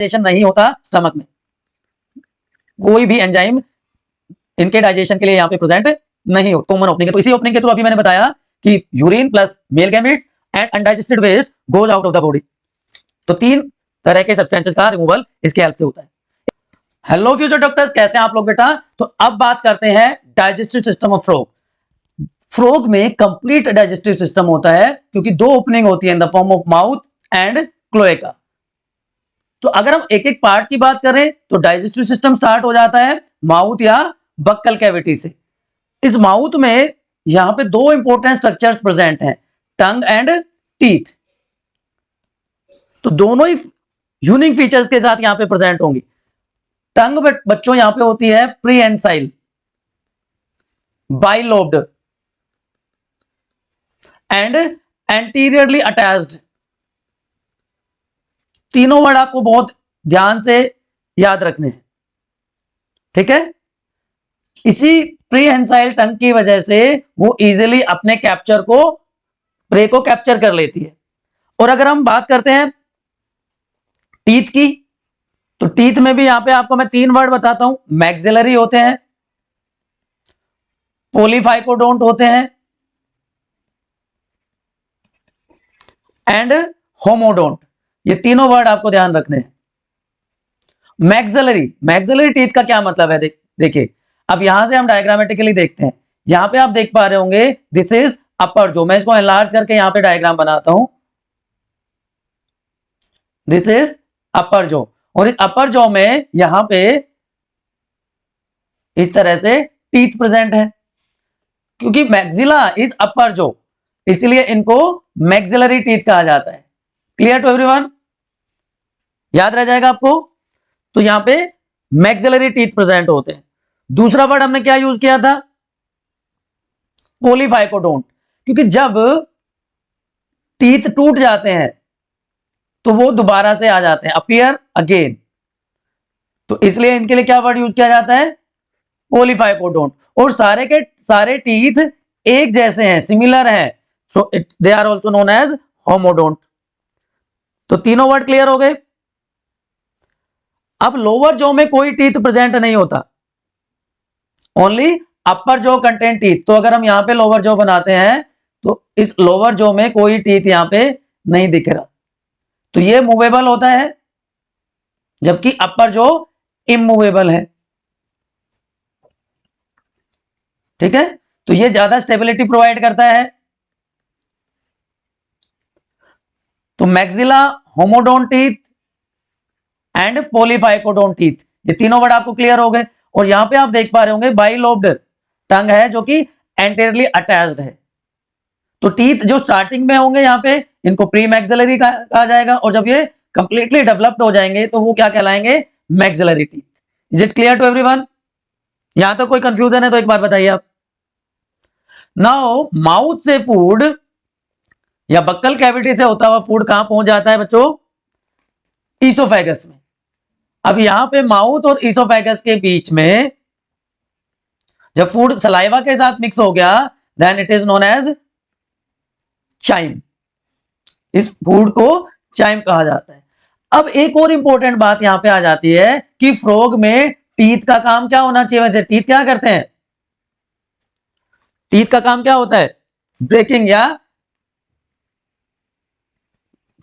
Digestion नहीं होता stomach में, कोई भी एंजाइम इनके डाइजेशन के लिए यहाँ पे प्रेजेंट नहीं हो, कॉमन ओपनिंग है। तो इसी ओपनिंग के थ्रू अभी मैंने बताया कि urine plus male gametes and undigested waste goes out of the body. तो 3 तरह के सब्सटेंसेस का रिमूवल इसके हेल्प से होता है। हेलो फ्यूचर डॉक्टर्स, कैसे हैं आप लोग बेटा? तो अब बात करते हैं digestive system of frog. Frog में कंप्लीट डाइजेस्टिव सिस्टम होता है क्योंकि 2 ओपनिंग होती है in the form of mouth and cloaca. तो अगर हम एक एक पार्ट की बात करें तो डाइजेस्टिव सिस्टम स्टार्ट हो जाता है माउथ या बक्कल कैविटी से। इस माउथ में यहां पे 2 इंपॉर्टेंट स्ट्रक्चर्स प्रेजेंट हैं, टंग एंड टीथ। तो दोनों ही यूनिक फीचर्स के साथ यहां पे प्रेजेंट होंगी। टंग बच्चों यहां पे होती है prehensile, bilobed and anteriorly attached. तीनों वर्ड आपको बहुत ध्यान से याद रखने हैं, ठीक है? इसी प्रीहेंसाइल टंग की वजह से वो इजीली अपने कैप्चर को, प्रे को कैप्चर कर लेती है। और अगर हम बात करते हैं टीथ की, तो टीथ में भी यहां पे आपको मैं 3 वर्ड बताता हूं। मैक्सिलरी होते हैं, पॉलीफाइकोडोंट होते हैं एंड होमोडोंट। ये तीनों वर्ड आपको ध्यान रखने हैं। मैक्सिलरी टीथ का क्या मतलब है? देखिए, अब यहां से हम डायग्रामेटिकली देखते हैं। यहां पे आप देख पा रहे होंगे दिस इज अपर जो, मैं इसको एनलार्ज करके यहां पे डायग्राम बनाता हूं। दिस इज अपर जो, और इस अपर जॉ में यहां पे इस तरह से टीथ प्रेजेंट है। क्योंकि मैक्सिला इज अपर जॉ, इसलिए इनको मैक्सिलरी टीथ कहा जाता है। Clear to everyone? याद रह जाएगा आपको। तो यहां पे मैक्सिलरी टीथ प्रेजेंट होते हैं। दूसरा वर्ड हमने क्या यूज किया था? पॉलीफाइकोडोंट। क्योंकि जब टीथ टूट जाते हैं तो वो दोबारा से आ जाते हैं, अपीयर अगेन। तो इसलिए इनके लिए क्या वर्ड यूज किया जाता है? पॉलीफाइकोडोंट। और सारे के सारे टीथ एक जैसे हैं, सिमिलर हैं, so they are also known as homodont. तो तीनों वर्ड क्लियर हो गए। अब लोअर जॉ में कोई टीथ प्रेजेंट नहीं होता, ओनली अपर जॉ कंटेन टीथ। तो अगर हम यहां पे लोअर जॉ बनाते हैं तो इस लोअर जॉ में कोई टीथ यहां पे नहीं दिख रहा, तो ये मूवेबल होता है, जबकि अपर जॉ इमूवेबल है। ठीक है? तो ये ज्यादा स्टेबिलिटी प्रोवाइड करता है। तो maxilla, homodont teeth and polyphyodont teeth, ये तीनों वर्ड आपको क्लियर हो गए। और यहां पे आप देख पा रहे होंगे बाइलोब्ड टंग है जो कि एंटीरियरली अटैच्ड है। तो टीथ जो स्टार्टिंग में होंगे यहां पे, इनको प्री मैक्सिलरी कहा जाएगा, और जब ये कंप्लीटली डेवलप्ड हो जाएंगे तो वो क्या कहलाएंगे? Maxillary teeth. Is it clear to everyone? यहां तक कोई कंफ्यूजन है तो एक बार बताइए आप। नाउ माउथ से फूड या बक्कल कैविटी से होता हुआ फूड कहां पहुंच जाता है बच्चों? ईसोफेगस में। अब यहां पे माउथ और ईसोफेगस के बीच में जब फूड सलाइवा के साथ मिक्स हो गया, then it is known as chyme. इस फूड को चाइम कहा जाता है। अब एक और इंपॉर्टेंट बात यहां पे आ जाती है कि फ्रॉग में टीथ का काम क्या होना चाहिए? वैसे टीथ क्या करते हैं? टीथ का काम क्या होता है? ब्रेकिंग या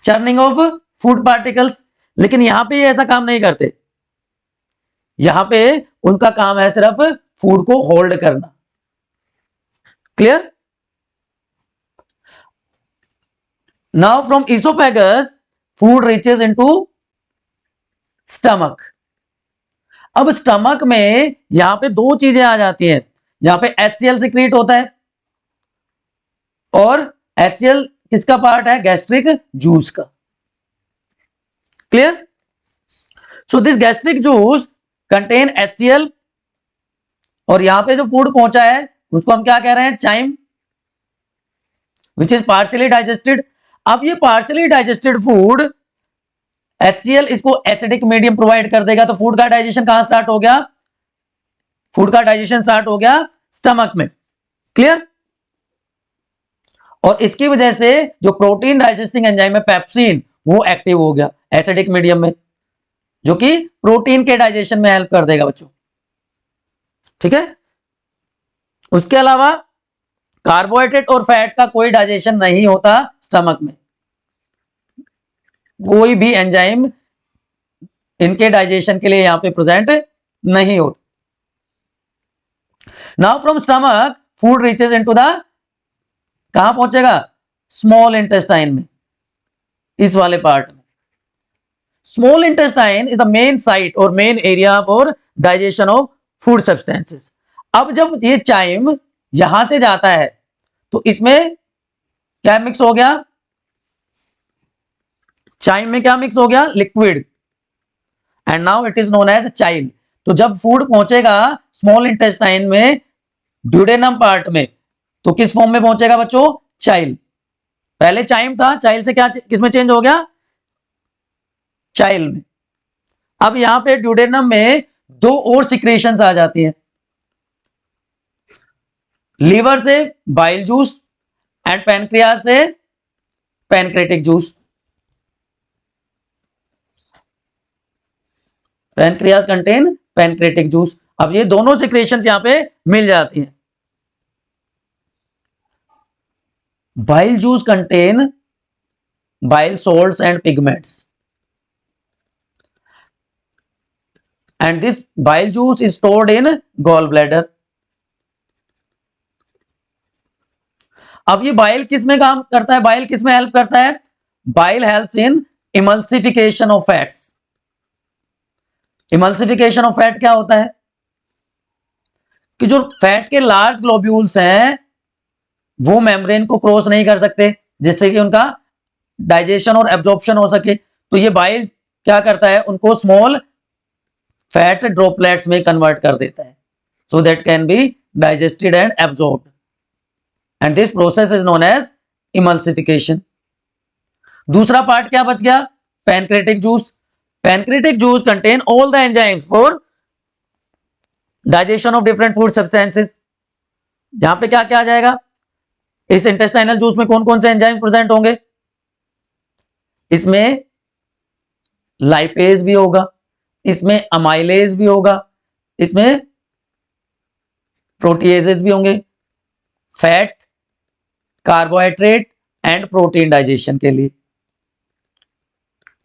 चर्निंग ऑफ फूड पार्टिकल्स। लेकिन यहां पे ये ऐसा काम नहीं करते। यहां पे उनका काम है सिर्फ फूड को होल्ड करना। Clear? Now from oesophagus food reaches into stomach. अब स्टमक में यहां पे 2 चीजें आ जाती हैं। यहां पे HCl सिक्रीट होता है, और HCl किसका पार्ट है? गैस्ट्रिक जूस का। Clear? So this gastric juice contain HCl, और यहां पे जो फूड पहुंचा है उसको हम क्या कह रहे हैं? Chyme, which is partially digested. अब ये पार्शियली डाइजेस्टेड फूड, HCl इसको एसिडिक मीडियम प्रोवाइड कर देगा, तो फूड का डाइजेशन कहां स्टार्ट हो गया? फूड का डाइजेशन स्टार्ट हो गया स्टमक में। क्लियर? और इसकी वजह से जो प्रोटीन डाइजेस्टिंग एंजाइम है पेप्सिन, वो एक्टिव हो गया एसिडिक मीडियम में। जो कि प्रोटीन के डाइजेशन में हेल्प कर देगा बच्चों। ठीक है, उसके अलावा कार्बोहाइड्रेट और फैट का कोई डाइजेशन नहीं होता स्टमक में, कोई भी एंजाइम इनके डाइजेशन के लिए यहां पे प्रेजेंट नहीं होता। Now from stomach food reaches into the, कहां पहुंचेगा, स्मॉल इंटेस्टाइन में, इस वाले पार्ट में। Small intestine is the main site और main area for digestion of food substances. अब जब ये चाइम यहां से जाता है तो इसमें क्या मिक्स हो गया, चाइम में क्या मिक्स हो गया, liquid, and now it is known as chyle. तो जब फूड पहुंचेगा स्मॉल इंटेस्टाइन में, ड्यूडेनम पार्ट में, तो किस फॉर्म में पहुंचेगा बच्चों, चाइल। पहले चाइम था, चाइल से क्या किसमें चेंज हो गया, चाइल में। अब यहां पे ड्यूडेनम में दो और सिक्रेशंस आ जाती हैं, लीवर से बाइल जूस एंड पैनक्रियाज से pancreatic juice. Pancreas contain pancreatic juice. अब ये दोनों सिक्रेशंस यहां पे मिल जाती हैं। Bile juice contain bile salts and pigments, and this bile juice is stored in gallbladder. अब ये बाइल किस में काम करता है, बाइल किस में हेल्प करता है, bile helps in emulsification of fats. Emulsification of fat क्या होता है कि जो फैट के लार्ज ग्लोब्यूल्स हैं वो मेम्ब्रेन को क्रॉस नहीं कर सकते, जिससे कि उनका डाइजेशन और एब्जॉर्प्शन हो सके। तो ये बाइल क्या करता है, उनको स्मॉल फैट ड्रॉपलेट्स में कन्वर्ट कर देता है, so that can be digested and absorbed, and this process is known as emulsification. दूसरा पार्ट क्या बच गया, pancreatic juice. Pancreatic juice contain all the enzymes for digestion of different food substances. यहां पे क्या क्या आ जाएगा, इस इंटेस्टाइनल जूस में कौन कौन से एंजाइम प्रेजेंट होंगे, इसमें लाइपेज भी होगा, इसमें अमाइलेज भी होगा, इसमें प्रोटीएजेस भी होंगे, fat, carbohydrate and protein digestion के लिए।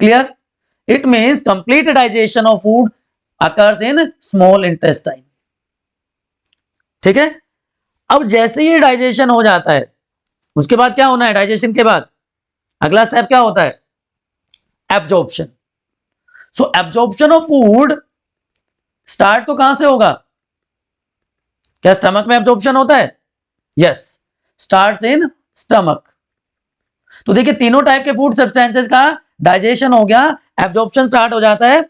Clear, it means complete digestion of food occurs in small intestine. ठीक है, अब जैसे ही डाइजेशन हो जाता है उसके बाद क्या होना है, डाइजेशन के बाद अगला स्टेप क्या होता है, absorption. So absorption of food start तो कहां से होगा, क्या स्टमक में एब्जॉर्प्शन होता है, यस, स्टार्ट्स इन स्टमक। तो देखिए तीनों टाइप के फूड सब्सटेंसेस का डाइजेशन हो गया, एब्जॉर्प्शन स्टार्ट हो जाता है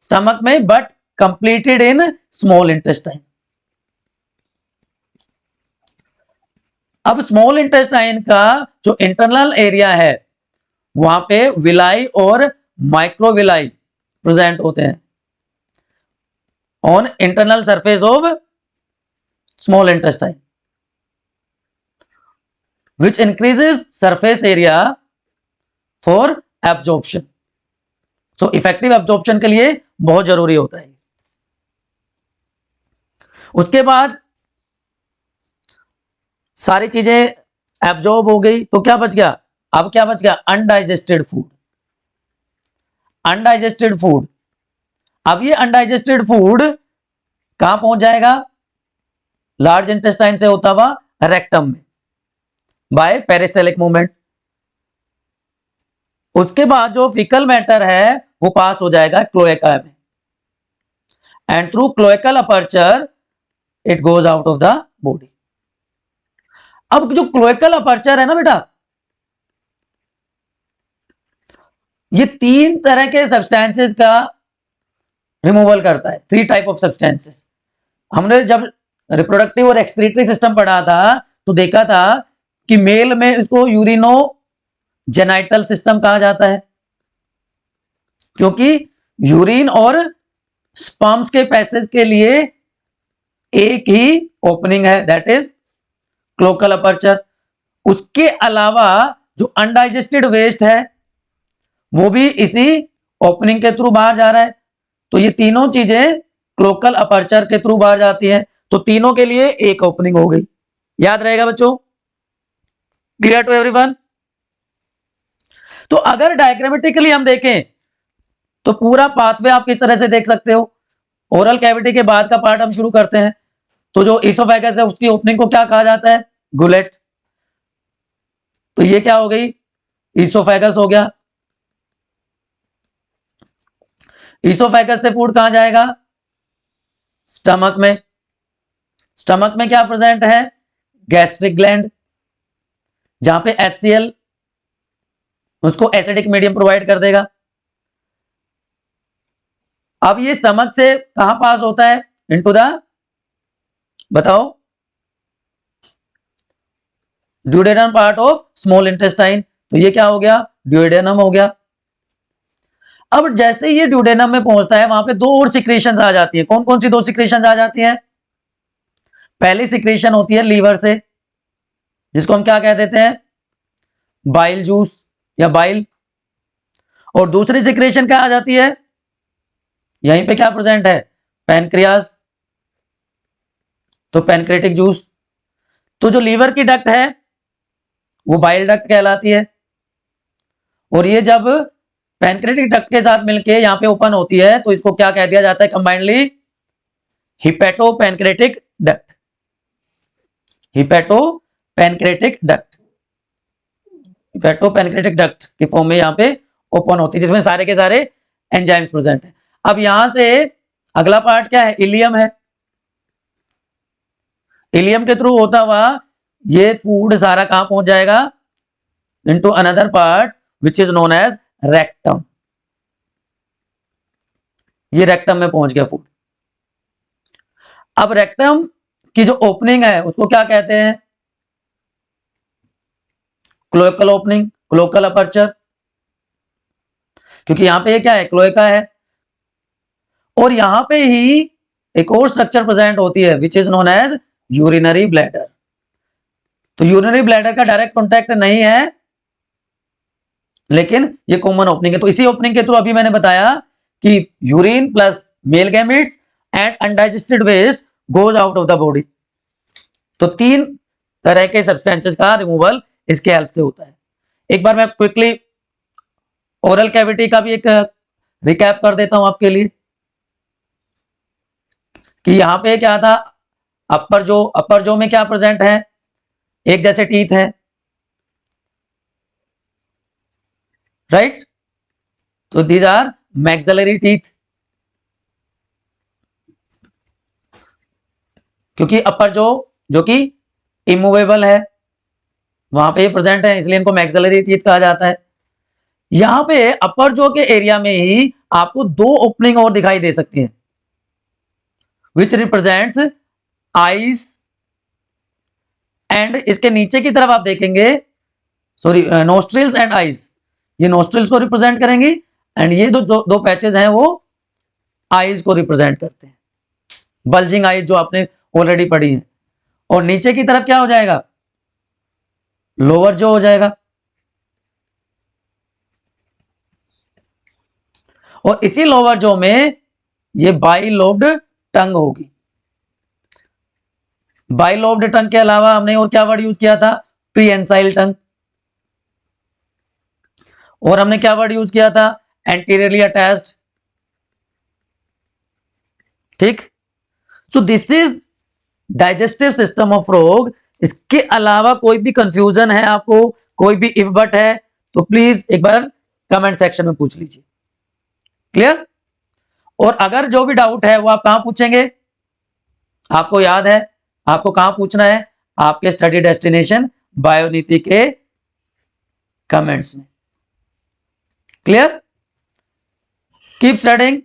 स्टमक में, but completed in small intestine. अब स्मॉल इंटेस्टाइन का जो इंटरनल एरिया है वहां पे विलाई और माइक्रोविलाई प्रेजेंट होते हैं on internal surface of small intestine, which increases surface area for absorption. So effective absorption के लिए बहुत जरूरी होता है। उसके बाद सारी चीजें एब्जॉर्ब हो गई तो क्या बच गया, अब क्या बच गया, अनडाइजेस्टेड फूड। अनडाइजेस्टेड फूड, अब ये अनडाइजेस्टेड फूड कहां पहुंच जाएगा, लार्ज इंटेस्टाइन से होता हुआ रेक्टम में बाय पेरिस्टेलिक मूवमेंट। उसके बाद जो फीकल मैटर है वो पास हो जाएगा क्लोएका में, and through cloacal aperture it goes out of the body. अब जो क्लोएकल अपर्चर है ना बेटा, ये तीन तरह के सब्सटेंसेस का रिमूवल करता है, 3 टाइप ऑफ सब्सटेंसेस। हमने जब रिप्रोडक्टिव और एक्सक्रीटरी सिस्टम पढ़ा था तो देखा था कि मेल में इसको यूरिनो जेनाइटल सिस्टम कहा जाता है, क्योंकि यूरिन और स्पर्म्स के पैसेज के लिए एक ही ओपनिंग है, दैट इज क्लोएकल अपर्चर। उसके अलावा जो अनडाइजेस्टेड वेस्ट है वो भी इसी ओपनिंग के थ्रू बाहर जा रहा है, तो ये तीनों चीजें क्लोकल अपर्चर के थ्रू बाहर जाती हैं, तो तीनों के लिए एक ओपनिंग हो गई। याद रहेगा बच्चों? Clear to everyone? तो अगर डायग्रामेटिकली हम देखें तो पूरा पाथवे आप किस तरह से देख सकते हो। ओरल कैविटी के बाद का पार्ट हम शुरू करते हैं। तो जो इसोफेगस है उसकी ओपनिंग को क्या कहा जाता है? गुलेट। तो ये क्या हो गई? इसोफेगस हो गया। इसोफेगस से फूड कहां जाएगा? स्टमक में। स्टमक में क्या प्रेजेंट है? गैस्ट्रिक ग्लैंड, जहां पे HCl उसको एसिडिक मीडियम प्रोवाइड कर देगा। अब ये स्टमक से कहां पास होता है? इनटू द, बताओ, duodenum part of small intestine. तो ये क्या हो गया? ड्यूडेनम हो गया। अब जैसे ये ड्यूडेनम में पहुंचता है वहां पे दो और सिक्रेशंस आ जाती है। कौन कौन सी दो सिक्रेशंस आ जाती हैं? पहली सिक्रेशन होती है लीवर से, जिसको हम क्या कह देते हैं? बाइल जूस या बाइल। और दूसरी सिक्रेशन क्या आ जाती है? यहीं पे क्या प्रेजेंट है? पैनक्रियास, तो पैनक्रेटिक जूस। तो जो लीवर की डक्ट है वो बाइल डक्ट कहलाती है, और ये जब पैनक्रेटिक डक्ट के साथ मिलके यहां पे ओपन होती है तो इसको क्या कह दिया जाता है combinedly? Hepato pancreatic duct. Hepato pancreatic duct, hepato pancreatic duct के फॉर्म में यहां पे ओपन होती है, जिसमें सारे के सारे एंजाइम्स प्रेजेंट है। अब यहां से अगला पार्ट क्या है? इलियम है। इलियम के थ्रू होता हुआ ये फूड सारा कहां पहुंच जाएगा? Into another part which is known as rectum. ये रेक्टम में पहुंच गया फूड। अब रेक्टम की जो ओपनिंग है उसको क्या कहते हैं? क्लोएकल ओपनिंग, क्लोएकल अपर्चर, क्योंकि यहां पे ये क्या है? क्लोएका है। और यहां पे ही एक और स्ट्रक्चर प्रेजेंट होती है which is known as urinary bladder. तो यूरिनरी ब्लैडर का डायरेक्ट कॉन्टैक्ट नहीं है, लेकिन ये कॉमन ओपनिंग है। तो इसी ओपनिंग के थ्रू अभी मैंने बताया कि urine plus male gametes and undigested waste goes out of the body. तो तीन तरह के सब्सटेंसेस का रिमूवल इसके हेल्प से होता है। एक बार मैं क्विकली ओरल कैविटी का भी एक रिकैप कर देता हूं आपके लिए कि यहां पे क्या था। अपर जो में क्या प्रेजेंट है? एक जैसे टीथ है, राइट? तो दीज आर मैक्सिलरी टीथ, क्योंकि अपर जो कि इमूवेबल है वहां पे प्रेजेंट है, इसलिए इनको मैक्सिलरी टीथ कहा जाता है। यहां पे अपर जो के एरिया में ही आपको दो ओपनिंग और दिखाई दे सकती हैं विच रिप्रेजेंट्स आईज, एंड इसके नीचे की तरफ आप देखेंगे, सॉरी, नोस्ट्रिल्स एंड आईज। ये नोस्ट्रिल्स को रिप्रेजेंट करेंगी एंड ये दो पैचेस हैं वो आईज को रिप्रेजेंट करते हैं। बल्जिंग आईज जो आपने ऑलरेडी पढ़ी है। और नीचे की तरफ क्या हो जाएगा? लोअर जो हो जाएगा। और इसी लोअर जो में ये बाइलोब्ड टंग होगी। बाइलोब्ड टंग के अलावा हमने और क्या वर्ड यूज किया था? प्रीएंसाइल टंग। और हमने क्या वर्ड यूज किया था? Anteriorly attached. ठीक। So this is digestive system of frog. इसके अलावा कोई भी कंफ्यूजन है आपको, कोई भी इफ बट है, तो प्लीज एक बार कमेंट सेक्शन में पूछ लीजिए। क्लियर? और अगर जो भी डाउट है वो आप कहां पूछेंगे? आपको याद है आपको कहां पूछना है? आपके स्टडी डेस्टिनेशन बायोनीति के कमेंट्स में। क्लियर? Keep studying.